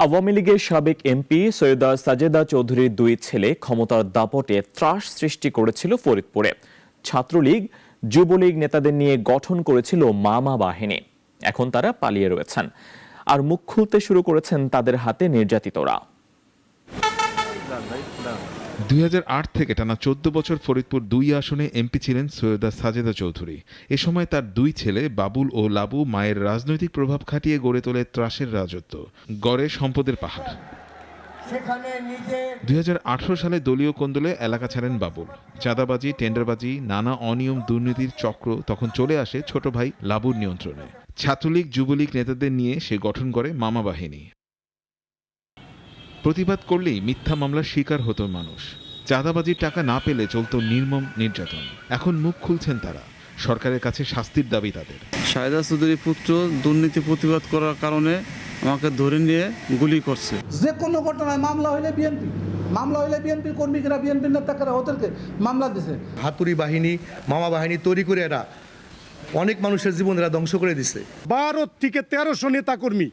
আওয়ামী লীগের সাবেক এমপি সৈয়দা সাজেদা চৌধুরীর দুই ছেলে ক্ষমতার দাপটে ত্রাস সৃষ্টি করেছিল ফরিদপুরে। ছাত্রলীগ, যুবলীগ নেতাদের নিয়ে গঠন করেছিল মামা বাহিনী। এখন তারা পালিয়ে রয়েছেন আর মুখ খুলতে শুরু করেছেন তাদের হাতে নির্যাতিতরা। 2008 থেকে টানা 14 বছর ফরিদপুর 2 আসনে এমপি ছিলেন সৈয়দা সাজেদা চৌধুরী। এ সময় তার দুই ছেলে বাবুল ও লাবু মায়ের রাজনৈতিক প্রভাব খাটিয়ে গড়ে তোলে ত্রাসের রাজত্ব, গড়ে সম্পদের পাহাড়। 2018 সালে দলীয় কোন্দলে এলাকা ছাড়েন বাবুল। চাঁদাবাজি, টেন্ডারবাজি, নানা অনিয়ম দুর্নীতির চক্র তখন চলে আসে ছোট ভাই লাবুর নিয়ন্ত্রণে। ছাত্রলীগ, যুবলীগ নেতাদের নিয়ে সে গঠন করে মামা বাহিনী। প্রতিবাদ করলেই মিথ্যা মামলার শিকার হতো মানুষ। চাঁদাবাজির টাকা না পেলে চলত নির্মম নির্যাতন। এখন মুখ খুলছেন তারা, সরকারের কাছে শাস্তির দাবি তাদের। সাজেদা চৌধুরীর পুত্র দুর্নীতি প্রতিবাদ করার কারণে আমাকে ধরে নিয়ে গুলি করছে। যে কোনো ঘটনায় মামলা হইলে বিএনপি কর্মীরা, বিএনপি নেতারা ওদেরকে মামলা দিছে। হাতুড়ি বাহিনী, মামা বাহিনী তৈরি করে এরা অনেক মানুষের জীবন এরা ধ্বংস করে দিছে। 12 থেকে 1300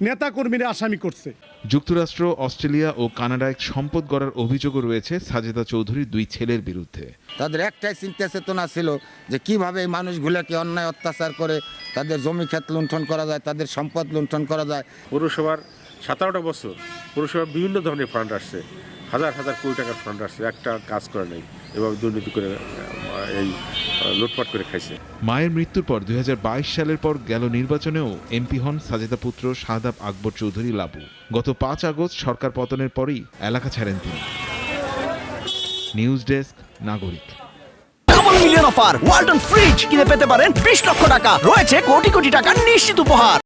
নেতাকর্মীরা আসামি করছে। যুক্তরাষ্ট্র, অস্ট্রেলিয়া ও কানাডায় সম্পদ গড়ার অভিযোগও রয়েছে সাজেদা চৌধুরীর দুই ছেলের বিরুদ্ধে। তাদের একটাই চিন্তা চেতনা ছিল যে কিভাবে এই মানুষগুলোকে অন্যায় অত্যাচার করে তাদের জমি ক্ষেত লুণ্ঠন করা যায়, তাদের সম্পদ লুণ্ঠন করা যায়। পৌরসভার 17টা বছর পৌরসভার বিভিন্ন ধরনের ফান্ড আসছে, হাজার হাজার কোটি টাকার ফান্ড আসছে, একটা কাজ করে নাই এবং দুর্নীতি করে এই লুটপাট করে খাইছে। মায়ের মৃত্যুর পর 2022 সালের পর গেল নির্বাচনেও এমপি হন সাজেদা পুত্র শাহাদাব আকবর চৌধুরী লাবু। গত 5 আগস্ট সরকার পতনের পরই এলাকা ছাড়েন তিনি। নিউজ ডেস্ক, নাগরিক। Double million offer Walton fridge কিনে পেতে পারেন 20 লক্ষ টাকা, রয়েছে কোটি কোটি টাকার নিশ্চিত উপহার।